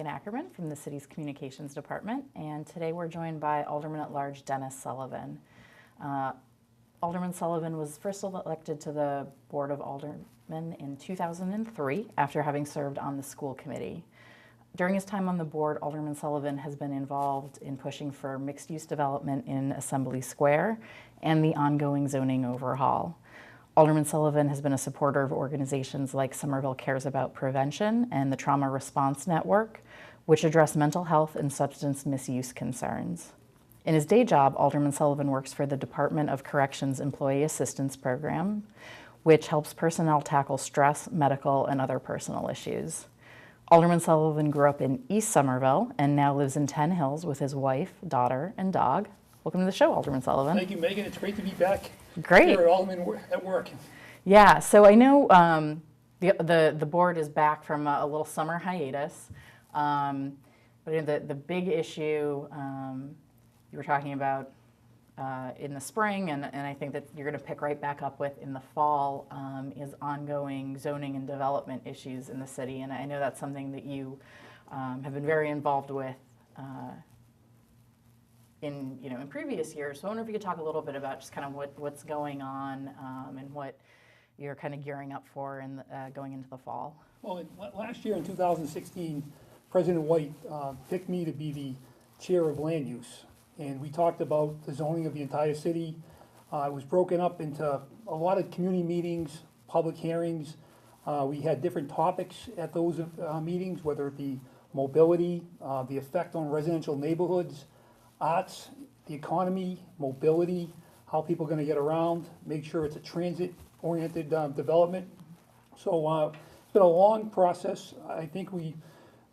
Ackerman from the city's communications department, and today we're joined by Alderman at Large Dennis Sullivan. Alderman Sullivan was first elected to the Board of Aldermen in 2003 after having served on the school committee. During his time on the board, Alderman Sullivan has been involved in pushing for mixed-use development in Assembly Square and the ongoing zoning overhaul. Alderman Sullivan has been a supporter of organizations like Somerville Cares About Prevention and the Trauma Response Network, which address mental health and substance misuse concerns. In his day job, Alderman Sullivan works for the Department of Corrections Employee Assistance Program, which helps personnel tackle stress, medical, and other personal issues. Alderman Sullivan grew up in East Somerville and now lives in 10 Hills with his wife, daughter, and dog. Welcome to the show, Alderman Sullivan. Thank you, Megan. It's great to be back. Great. Here at Alderman at work. Yeah, so I know the board is back from a little summer hiatus, but the big issue you were talking about in the spring, and I think that you're going to pick right back up with in the fall, is ongoing zoning and development issues in the city, and I know that's something that you have been very involved with in previous years. So I wonder if you could talk a little bit about just kind of what's going on and what you're kind of gearing up for and going into the fall. Well, last year in 2016, President White picked me to be the chair of land use. And we talked about the zoning of the entire city. It was broken up into a lot of community meetings, public hearings. We had different topics at those meetings, whether it be mobility, the effect on residential neighborhoods, arts, the economy, mobility, how people are going to get around, make sure it's a transit-oriented development. So it's been a long process. I think we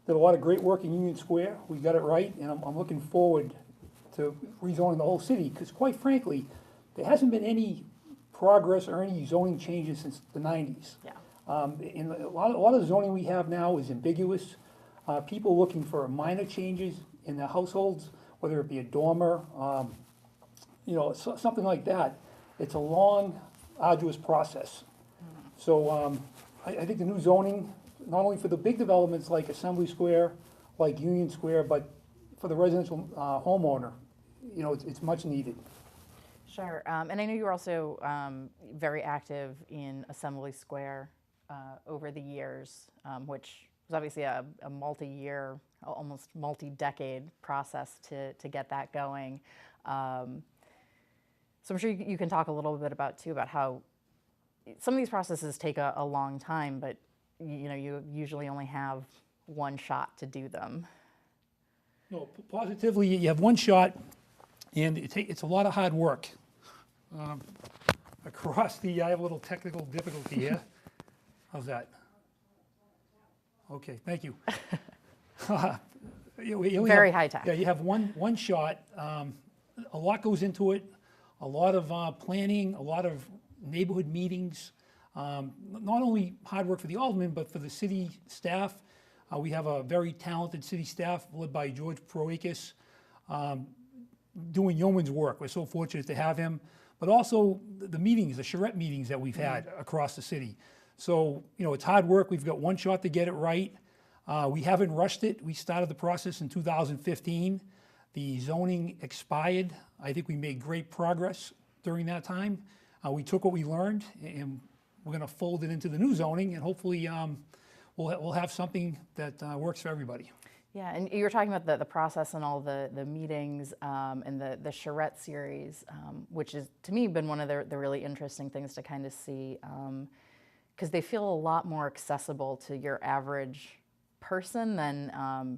did a lot of great work in Union Square. We got it right, and I'm looking forward to rezoning the whole city, because quite frankly, there hasn't been any progress or any zoning changes since the 90s. Yeah. And a lot of the zoning we have now is ambiguous. People looking for minor changes in their households, whether it be a dormer, something like that. It's a long, arduous process. So I think the new zoning, not only for the big developments like Assembly Square, like Union Square, but for the residential homeowner, it's much needed. Sure, and I know you were also very active in Assembly Square over the years, which was obviously a multi-year, almost multi-decade process to get that going. So I'm sure you can talk a little bit about how some of these processes take a long time, but you usually only have one shot to do them. No, positively, you have one shot, and it's a lot of hard work. I have a little technical difficulty here. How's that? Okay, thank you. Very high tech. Yeah, you have one shot. A lot goes into it, a lot of planning, a lot of neighborhood meetings. Not only hard work for the aldermen, but for the city staff. We have a very talented city staff led by George Proakis, doing yeoman's work. We're so fortunate to have him. But also the meetings, the charrette meetings that we've had across the city. So, it's hard work. We've got one shot to get it right. We haven't rushed it. We started the process in 2015. The zoning expired. I think we made great progress during that time. We took what we learned, and we're going to fold it into the new zoning, and hopefully we'll have something that works for everybody. Yeah, and you were talking about the process and all the meetings and the charrette series, which has, to me, been one of the really interesting things to kind of see, because they feel a lot more accessible to your average person than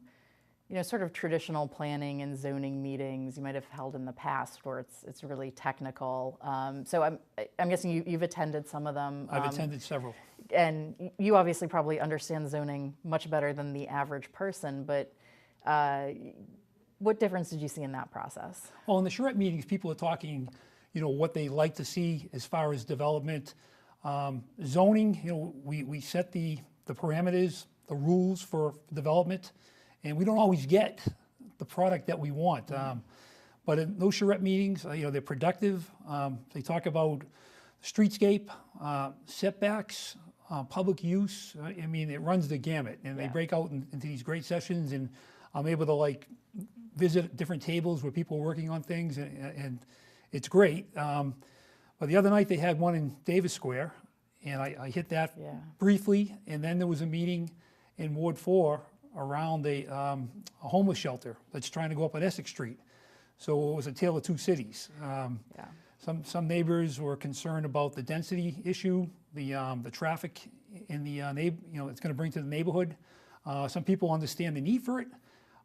sort of traditional planning and zoning meetings you might have held in the past, where it's really technical. So I'm guessing you've attended some of them. I've attended several. And you obviously probably understand zoning much better than the average person, but what difference did you see in that process? Well, in the charrette meetings, people are talking, what they like to see as far as development. Zoning, we set the parameters, the rules for development, and we don't always get the product that we want. But in those charrette meetings, they're productive. They talk about streetscape, setbacks, public use. I mean, it runs the gamut, and they Yeah. break out into these great sessions, and I'm able to like visit different tables where people are working on things, and it's great. But the other night they had one in Davis Square, and I hit that Yeah. briefly, and then there was a meeting in Ward 4 around a homeless shelter that's trying to go up on Essex Street. So it was a tale of two cities. Yeah. Some neighbors were concerned about the density issue, the traffic in the it's going to bring to the neighborhood. Some people understand the need for it,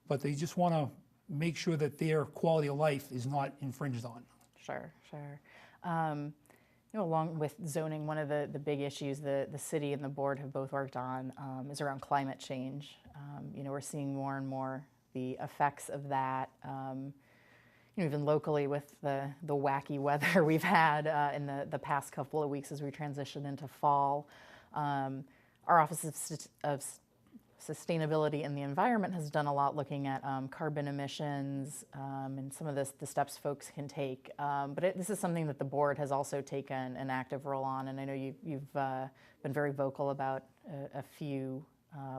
but they just want to make sure that their quality of life is not infringed on. Sure, sure. Along with zoning, one of the big issues the city and the board have both worked on is around climate change. We're seeing more and more the effects of that. Even locally with the wacky weather we've had in the past couple of weeks as we transition into fall. Our Office of Sustainability and the Environment has done a lot looking at carbon emissions and some of the steps folks can take. But this is something that the board has also taken an active role on, and I know you've been very vocal about a few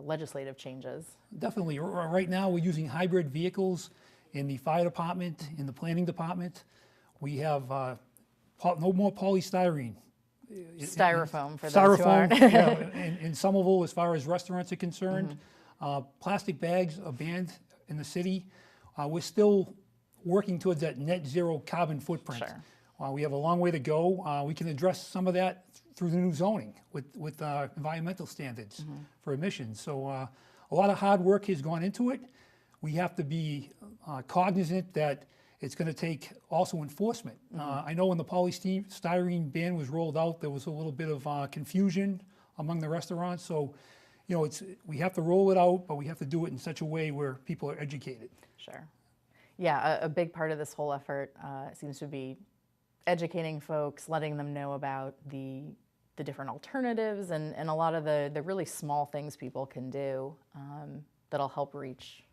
legislative changes. Definitely. Right now, we're using hybrid vehicles in the fire department, in the planning department. We have no more polystyrene. Styrofoam for those who aren't. In Somerville, as far as restaurants are concerned. Plastic bags are banned in the city. We're still working towards that net zero carbon footprint. Sure. We have a long way to go. We can address some of that through the new zoning with environmental standards for emissions. So a lot of hard work has gone into it. We have to be cognizant that it's going to take also enforcement. I know when the polystyrene ban was rolled out, there was a little bit of confusion among the restaurants. So, we have to roll it out, but we have to do it in such a way where people are educated. Sure. Yeah, a big part of this whole effort seems to be educating folks, letting them know about the different alternatives and a lot of the really small things people can do that'll help reach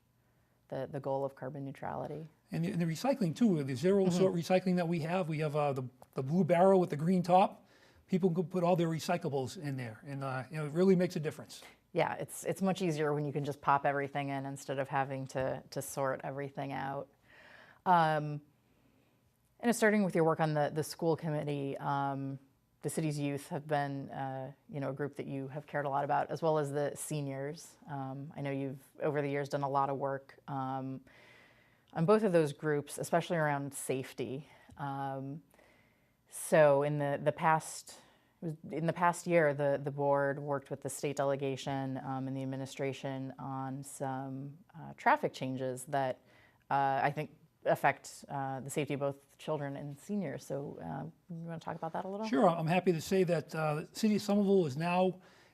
the goal of carbon neutrality. And the recycling too, the zero sort recycling that we have the blue barrel with the green top. People can put all their recyclables in there, and it really makes a difference. Yeah, it's much easier when you can just pop everything in instead of having to sort everything out. And starting with your work on the school committee, the city's youth have been, a group that you have cared a lot about, as well as the seniors. I know you've, over the years, done a lot of work on both of those groups, especially around safety. So in the past year, the board worked with the state delegation and the administration on some traffic changes that I think affect the safety of both children and seniors. So you want to talk about that a little? Sure. I'm happy to say that the city of Somerville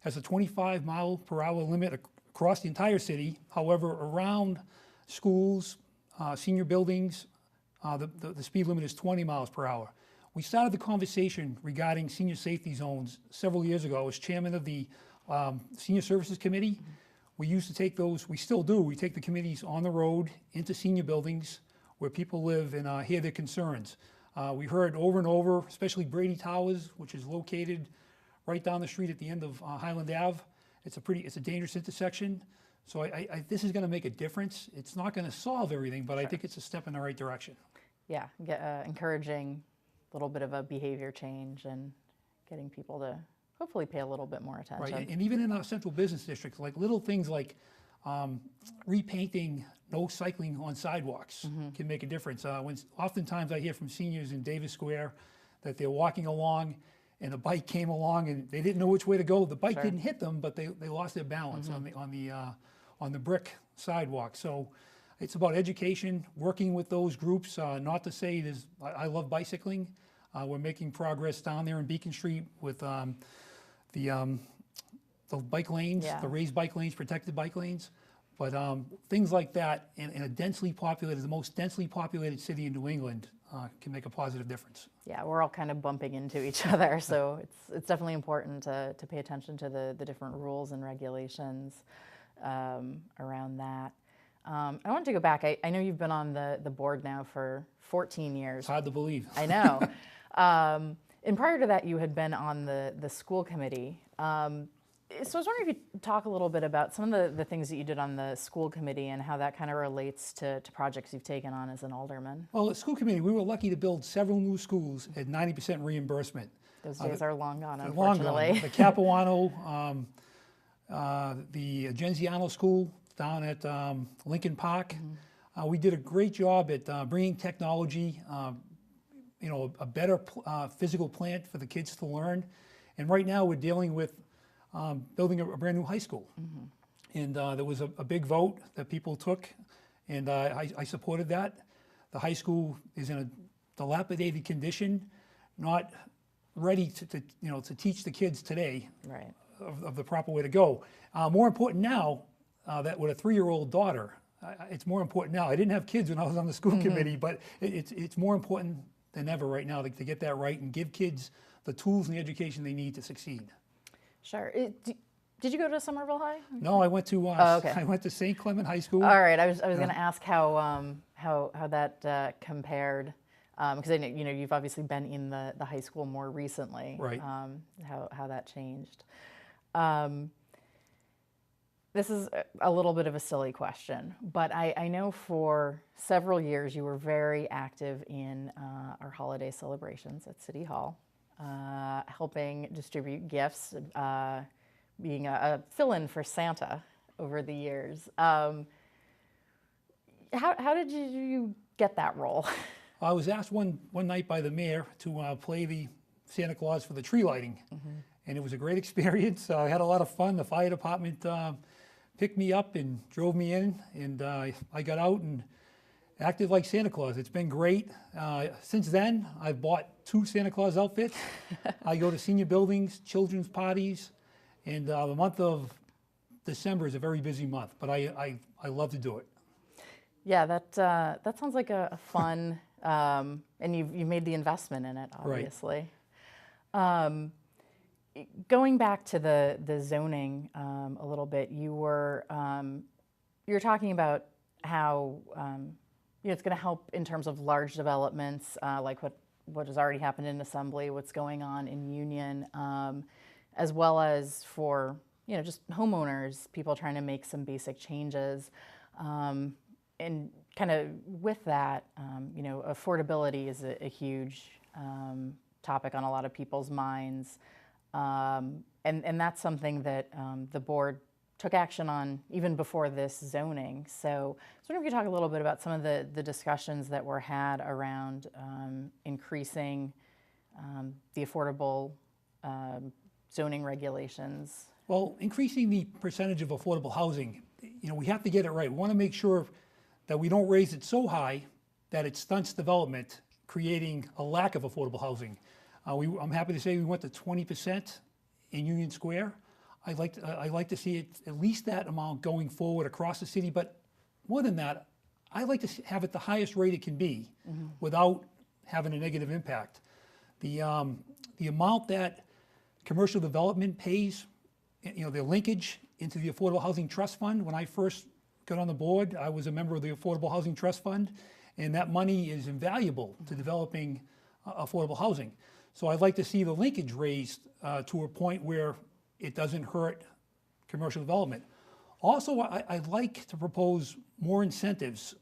has a 25-mile-per-hour limit across the entire city. However, around schools, senior buildings, the speed limit is 20 miles per hour. We started the conversation regarding senior safety zones several years ago. I was chairman of the Senior Services Committee. We used to take those, we still do, we take the committees on the road into senior buildings where people live and hear their concerns. We heard over and over, especially Brady Towers, which is located right down the street at the end of Highland Ave. It's a dangerous intersection. So this is going to make a difference. It's not going to solve everything, but I think it's a step in the right direction. Yeah, encouraging a little bit of a behavior change and getting people to hopefully pay a little bit more attention. Right, and even in our central business districts, like little things like repainting no cycling on sidewalks can make a difference. Oftentimes I hear from seniors in Davis Square that they're walking along and a bike came along and they didn't know which way to go. The bike didn't hit them, but they lost their balance on the brick sidewalk. So it's about education, working with those groups. Not to say I love bicycling. We're making progress down there in Beacon Street with the bike lanes, the raised bike lanes, protected bike lanes. But things like that in the most densely populated city in New England can make a positive difference. Yeah, we're all kind of bumping into each other, so it's definitely important to pay attention to the different rules and regulations around that. I wanted to go back. I know you've been on the board now for 14 years. It's hard to believe. I know. And prior to that, you had been on the school committee. So I was wondering if you'd talk a little bit about some of the things that you did on the school committee and how that kind of relates to projects you've taken on as an alderman. Well, at school committee, we were lucky to build several new schools at 90% reimbursement. Those days are long gone, Long unfortunately. gone. The Capuano, the Genziano School down at Lincoln Park. We did a great job at bringing technology, a better physical plant for the kids to learn. And right now we're dealing with building a brand new high school. And there was a big vote that people took, and I supported that. The high school is in a dilapidated condition, not ready to teach the kids today Right. of the proper way to go. More important now, that with a 3-year-old daughter, it's more important now. I didn't have kids when I was on the school committee, but it's more important than ever right now to get that right and give kids the tools and the education they need to succeed. Sure. Did you go to Somerville High? No, I went to okay. I went to St. Clement High School. All right. I was going to ask how that compared, because I know you've obviously been in the high school more recently. Right. How that changed. This is a little bit of a silly question, but I know for several years you were very active in our holiday celebrations at City Hall, helping distribute gifts, being a fill-in for Santa over the years. How did you get that role? I was asked one night by the mayor to play the Santa Claus for the tree lighting, and it was a great experience. I had a lot of fun. The fire department picked me up and drove me in, and I got out and acted like Santa Claus. It's been great. Since then, I've bought 2 Santa Claus outfits. I go to senior buildings, children's parties, and the month of December is a very busy month, but I love to do it. Yeah, that sounds like a fun, and you made the investment in it, obviously. Right. Going back to the zoning a little bit, you're talking about how it's going to help in terms of large developments, like what has already happened in Assembly, what's going on in Union, as well as for just homeowners, people trying to make some basic changes, and kind of with that, affordability is a huge topic on a lot of people's minds. And that's something that the board took action on even before this zoning. So I was wondering if you could talk a little bit about some of the discussions that were had around increasing the affordable zoning regulations. Well, increasing the percentage of affordable housing, we have to get it right. We want to make sure that we don't raise it so high that it stunts development, creating a lack of affordable housing. I'm happy to say we went to 20% in Union Square. I'd like to see it at least that amount going forward across the city, but more than that, I'd like to have it the highest rate it can be without having a negative impact. The amount that commercial development pays, the linkage into the Affordable Housing Trust Fund. When I first got on the board, I was a member of the Affordable Housing Trust Fund, and that money is invaluable to developing affordable housing. So I'd like to see the linkage raised to a point where it doesn't hurt commercial development. Also, I'd like to propose more incentives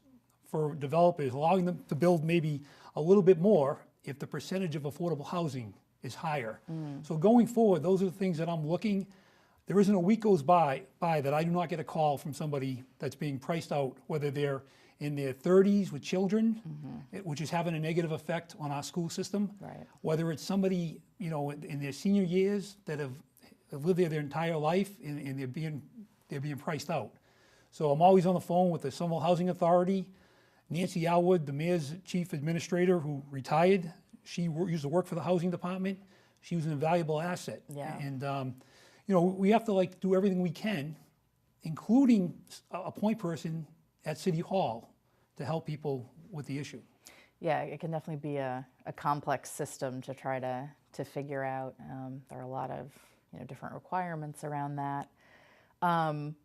for developers, allowing them to build maybe a little bit more if the percentage of affordable housing is higher. So going forward, those are the things that I'm looking. There isn't a week goes by that I do not get a call from somebody that's being priced out, whether they're in their 30s with children, which is having a negative effect on our school system. Right. Whether it's somebody in their senior years that have lived there their entire life and they're being priced out. So I'm always on the phone with the Somerville Housing Authority. Nancy Alwood, the mayor's chief administrator who retired, she used to work for the housing department. She was an invaluable asset. Yeah. And we have to do everything we can, including a point person at City Hall to help people with the issue. Yeah, it can definitely be a complex system to try to figure out. There are a lot of different requirements around that. And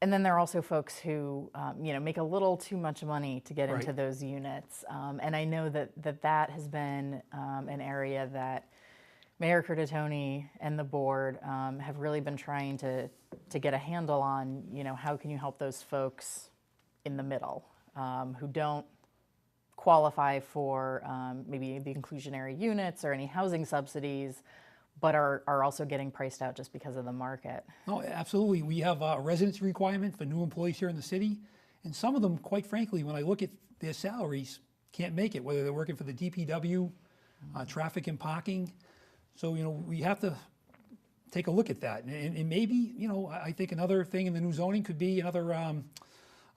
And then there are also folks who, make a little too much money to get into Right. those units. And I know that has been an area that Mayor Curtatone and the board have really been trying to get a handle on, how can you help those folks in the middle who don't qualify for maybe the inclusionary units or any housing subsidies, but are also getting priced out just because of the market. No, absolutely. We have a residency requirement for new employees here in the city, and some of them, quite frankly, when I look at their salaries, can't make it, whether they're working for the DPW, traffic and parking. So, we have to take a look at that. And maybe, I think another thing in the new zoning could be, another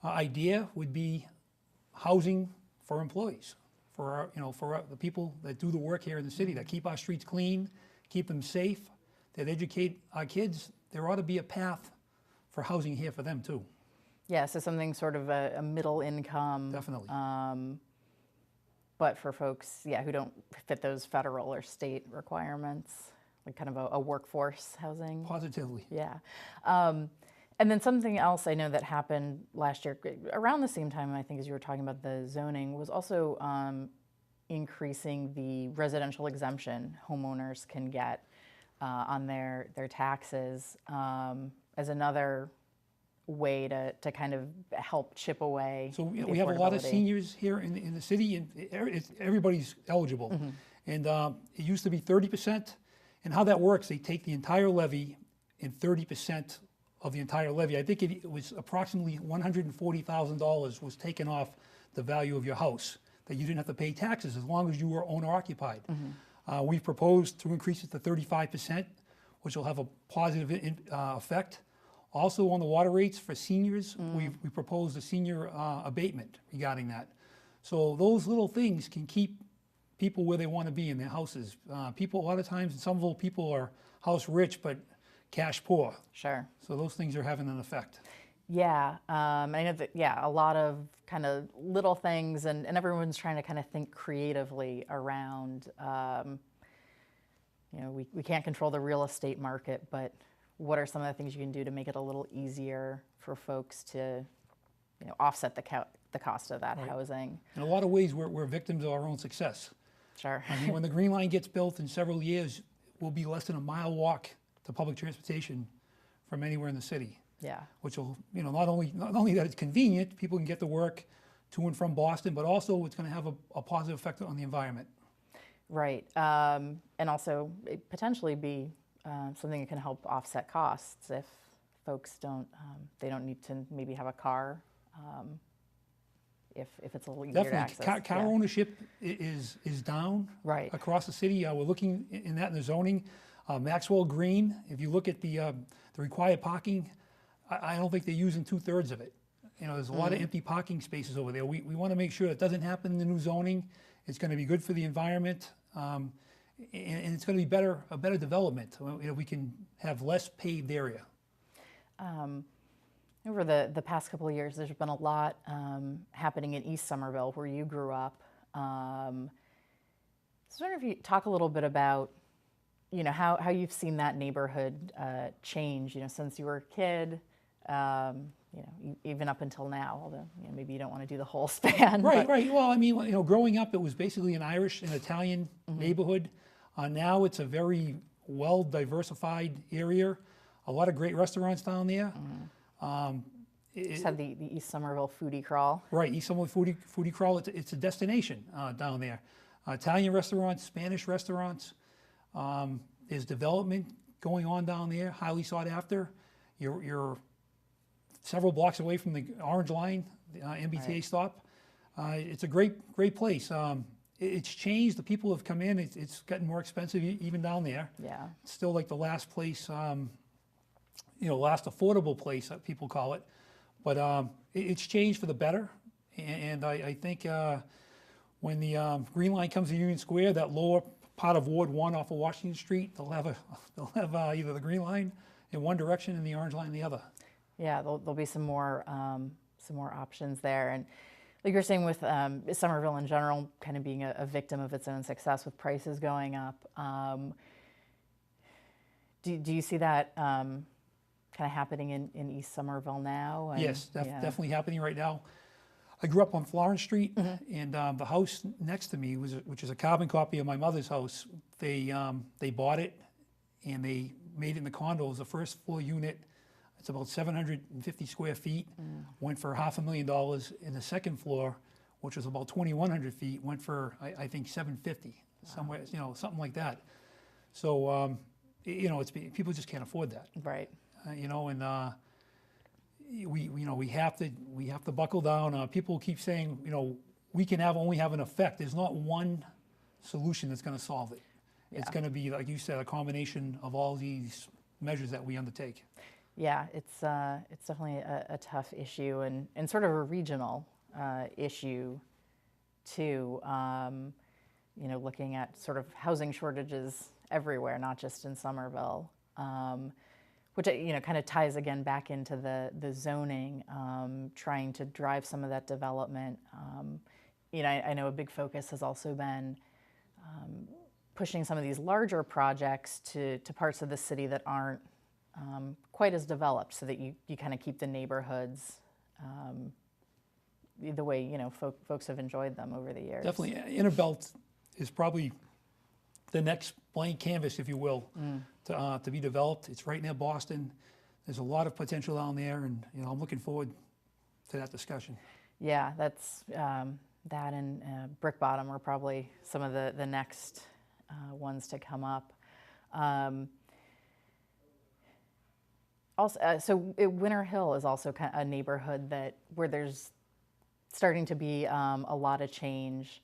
idea would be housing for employees, for the people that do the work here in the city, that keep our streets clean, keep them safe, that educate our kids. There ought to be a path for housing here for them too. Yeah, so something sort of a middle income. Definitely. But for folks, who don't fit those federal or state requirements, like kind of a workforce housing. Positively. Yeah. And then something else I know that happened last year, around the same time, I think, as you were talking about the zoning, was also increasing the residential exemption homeowners can get on their taxes as another way to kind of help chip away. So the we have a lot of affordability. seniors here in the city, and everybody's eligible. And it used to be 30%. And how that works, they take the entire levy, and 30% of the entire levy, I think it was approximately $140,000 was taken off the value of your house, that you didn't have to pay taxes as long as you were owner occupied. We've proposed to increase it to 35%, which will have a positive effect. Also on the water rates for seniors, we proposed a senior abatement regarding that. So those little things can keep people where they want to be in their houses. People, a lot of times, in Somerville, people are house rich but cash poor. Sure. So those things are having an effect. Yeah, I know that, a lot of kind of little things, and everyone's trying to kind of think creatively around, we can't control the real estate market, but what are some of the things you can do to make it a little easier for folks to, offset the cost of that housing? In a lot of ways, we're victims of our own success. Sure. I mean, when the Green Line gets built in several years, we'll be less than a mile walk to public transportation from anywhere in the city. Yeah. Which will, not only that it's convenient, people can get to work to and from Boston, but also it's going to have a positive effect on the environment. Right, and also potentially be something that can help offset costs if folks they don't need to maybe have a car if it's a little easier to Definitely, access. car ownership is down across the city. We're looking in that in the zoning. Maxwell Green, if you look at the required parking, I don't think they're using 2/3 of it. There's a lot of empty parking spaces over there. We want to make sure that doesn't happen in the new zoning. It's going to be good for the environment, and it's going to be a better development. We can have less paved area. Over the past couple of years, there's been a lot happening in East Somerville, where you grew up. So I wonder if you talk a little bit about, how you've seen that neighborhood change, since you were a kid, even up until now, although maybe you don't want to do the whole span. Right. Well, I mean, growing up, it was basically an Irish and Italian neighborhood. Now it's a very well-diversified area. A lot of great restaurants down there. Just had the East Somerville foodie crawl. Right, East Somerville foodie crawl. It's a destination down there. Italian restaurants, Spanish restaurants. There's development going on down there, highly sought after. You're several blocks away from the Orange Line, the MBTA stop. It's a great place. It's changed. The people have come in. It's gotten more expensive even down there. Yeah. It's still like the last place, last affordable place, people call it. But it's changed for the better. And I think when the Green Line comes to Union Square, that lower part of Ward 1 off of Washington Street, they'll have either the Green Line in one direction and the Orange Line in the other. Yeah, there'll be some more options there. And like you're saying with Somerville in general, kind of being a victim of its own success with prices going up. Do you see that kind kind of happening in East Somerville now. And, Yes, yeah. definitely happening right now. I grew up on Florence Street, and the house next to me, which is a carbon copy of my mother's house, they bought it, and they made it in the condos. The first floor unit, it's about 750 square feet, went for $500,000. In the second floor, which was about 2,100 feet, went for, I think, 750, somewhere, something like that. So, it's people just can't afford that. Right. And we have to buckle down. People keep saying, we can only have an effect. There's not one solution that's going to solve it. Yeah. It's going to be, like you said, a combination of all these measures that we undertake. Yeah, it's definitely a tough issue and sort of a regional issue too. Looking at sort of housing shortages everywhere, not just in Somerville, which kind of ties again back into the zoning, trying to drive some of that development. I know a big focus has also been pushing some of these larger projects to parts of the city that aren't quite as developed, so that you kind of keep the neighborhoods the way folks have enjoyed them over the years. Definitely, Inner Belt is probably the next blank canvas, if you will, to be developed. It's right near Boston. There's a lot of potential down there, and I'm looking forward to that discussion. Yeah, that's that and Brick Bottom are probably some of the next ones to come up. Also, so Winter Hill is also kind of a neighborhood where there's starting to be a lot of change.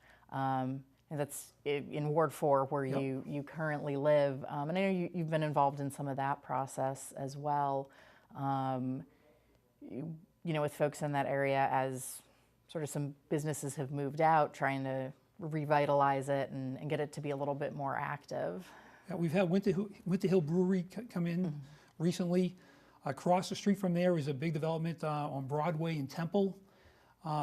And that's in Ward 4, where Yep. you currently live. And I know you've been involved in some of that process as well. With folks in that area, as sort of some businesses have moved out, trying to revitalize it and get it to be a little bit more active. Yeah, we've had Winter Hill Brewery come in recently. Across the street from there is a big development on Broadway in Temple.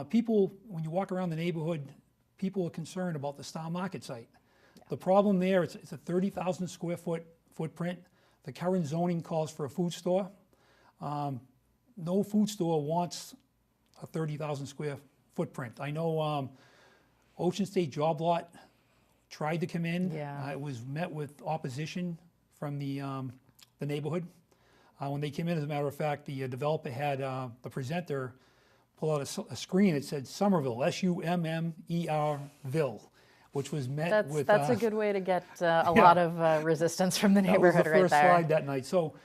People, when you walk around the neighborhood, people are concerned about the Star Market site. Yeah. The problem there, it's a 30,000 square foot footprint. The current zoning calls for a food store. No food store wants a 30,000 square footprint. I know Ocean State Job Lot tried to come in. Yeah. It was met with opposition from the neighborhood. When they came in, as a matter of fact, the developer had the presenter pull out a screen. It said Somerville, Summerville, which was met with... That's a good way to get a lot of resistance from the neighborhood right there. That was the first slide that night. So,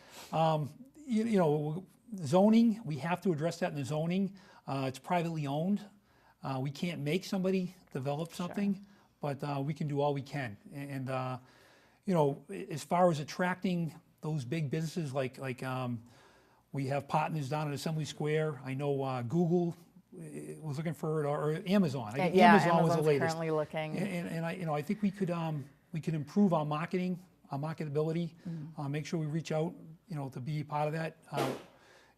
zoning, we have to address that in the zoning. It's privately owned. We can't make somebody develop something, but we can do all we can. And as far as attracting those big businesses, like we have partners down at Assembly Square. I know Google was looking for it, or Amazon. I think Amazon was the latest. Currently looking. And I think we could improve our marketing, our marketability. Make sure we reach out, to be part of that.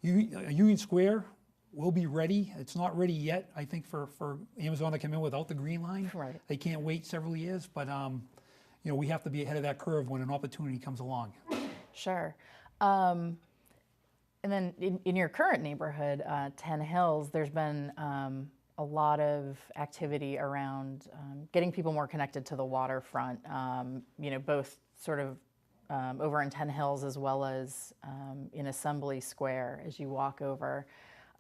Union Square will be ready. It's not ready yet, I think, for Amazon to come in without the green line. Right. They can't wait several years, but we have to be ahead of that curve when an opportunity comes along. Sure. And then in your current neighborhood, 10 Hills, there's been a lot of activity around getting people more connected to the waterfront, both sort of over in 10 Hills as well as in Assembly Square as you walk over.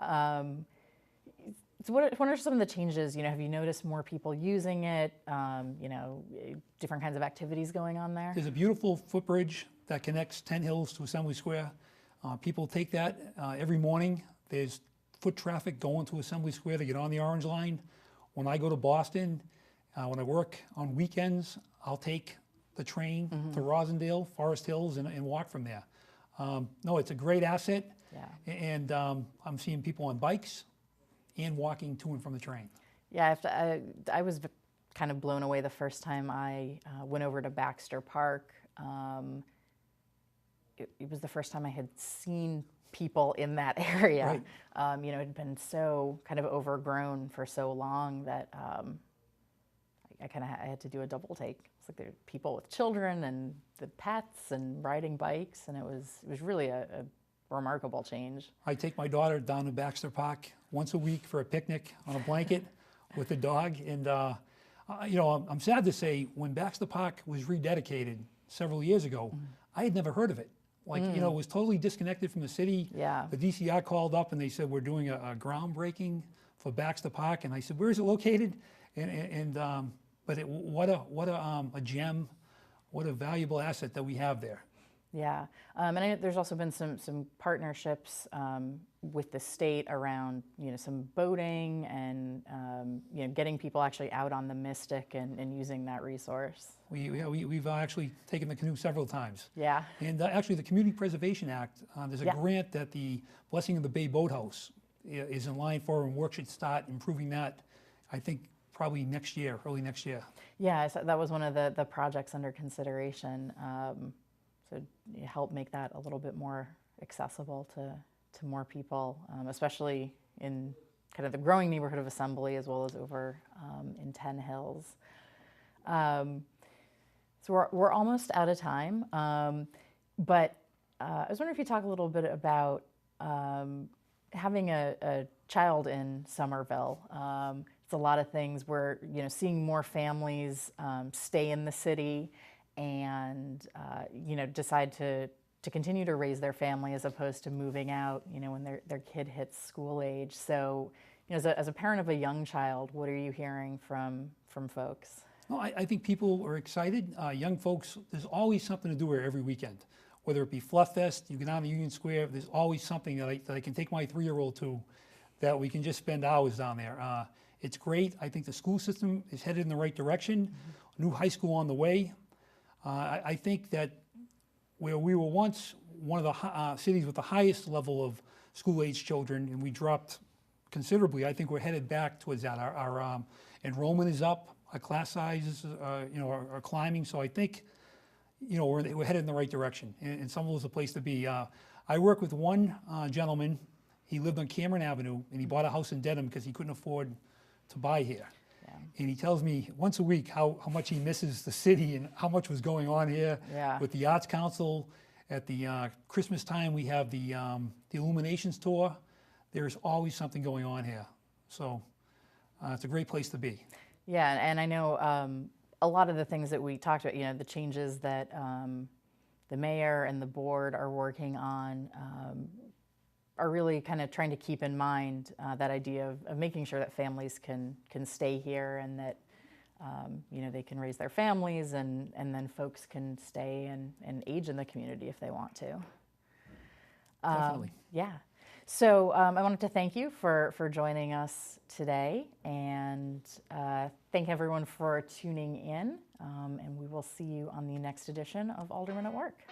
So what are some of the changes? Have you noticed more people using it? Different kinds of activities going on there? There's a beautiful footbridge that connects 10 Hills to Assembly Square. People take that every morning. There's foot traffic going to Assembly Square to get on the Orange Line. When I go to Boston, when I work on weekends, I'll take the train to Rosendale, Forest Hills, and walk from there. No, it's a great asset. Yeah. And I'm seeing people on bikes and walking to and from the train. Yeah, I was kind of blown away the first time I went over to Baxter Park. It was the first time I had seen people in that area. Right. It had been so kind of overgrown for so long that I had to do a double take. It's like there were people with children and the pets and riding bikes, and it was really a remarkable change. I take my daughter down to Baxter Park once a week for a picnic on a blanket with the dog. And, I'm sad to say, when Baxter Park was rededicated several years ago, I had never heard of it. It was totally disconnected from the city. Yeah. The DCR called up and they said, we're doing a groundbreaking for Baxter Park. And I said, where is it located? What a gem, what a valuable asset that we have there. Yeah, and I know there's also been some partnerships with the state around some boating and getting people actually out on the Mystic and using that resource. We've actually taken the canoe several times. Yeah. And actually the Community Preservation Act, there's a grant that the Blessing of the Bay Boathouse is in line for, and work should start improving that, I think, probably next year, early next year. Yeah, so that was one of the projects under consideration. So help make that a little bit more accessible to more people, especially in kind of the growing neighborhood of Assembly as well as over in 10 Hills. So we're almost out of time, but I was wondering if you talk a little bit about having a child in Somerville. It's a lot of things. We're seeing more families stay in the city and decide to continue to raise their family as opposed to moving out when their kid hits school age. So as a parent of a young child, what are you hearing from folks? Well, I think people are excited. Young folks, there's always something to do here every weekend. Whether it be Fluff Fest, you go down to Union Square, there's always something that I can take my 3-year-old to, that we can just spend hours down there. It's great. I think the school system is headed in the right direction. New high school on the way. I think that where we were once one of the cities with the highest level of school-age children, and we dropped considerably, I think we're headed back towards that. Our enrollment is up, our class sizes, are climbing. So I think, we're headed in the right direction, and Somerville is a place to be. I work with one gentleman. He lived on Cameron Avenue, and he bought a house in Dedham because he couldn't afford to buy here. Yeah. And he tells me once a week how much he misses the city and how much was going on here with the Arts Council. At the Christmas time, we have the Illuminations tour. There's always something going on here. So it's a great place to be. Yeah, and I know a lot of the things that we talked about, the changes that the mayor and the board are working on are really kind of trying to keep in mind that idea of making sure that families can stay here and that they can raise their families and then folks can stay and age in the community if they want to. Definitely. Yeah. So I wanted to thank you for joining us today and thank everyone for tuning in, and we will see you on the next edition of Alderman at Work.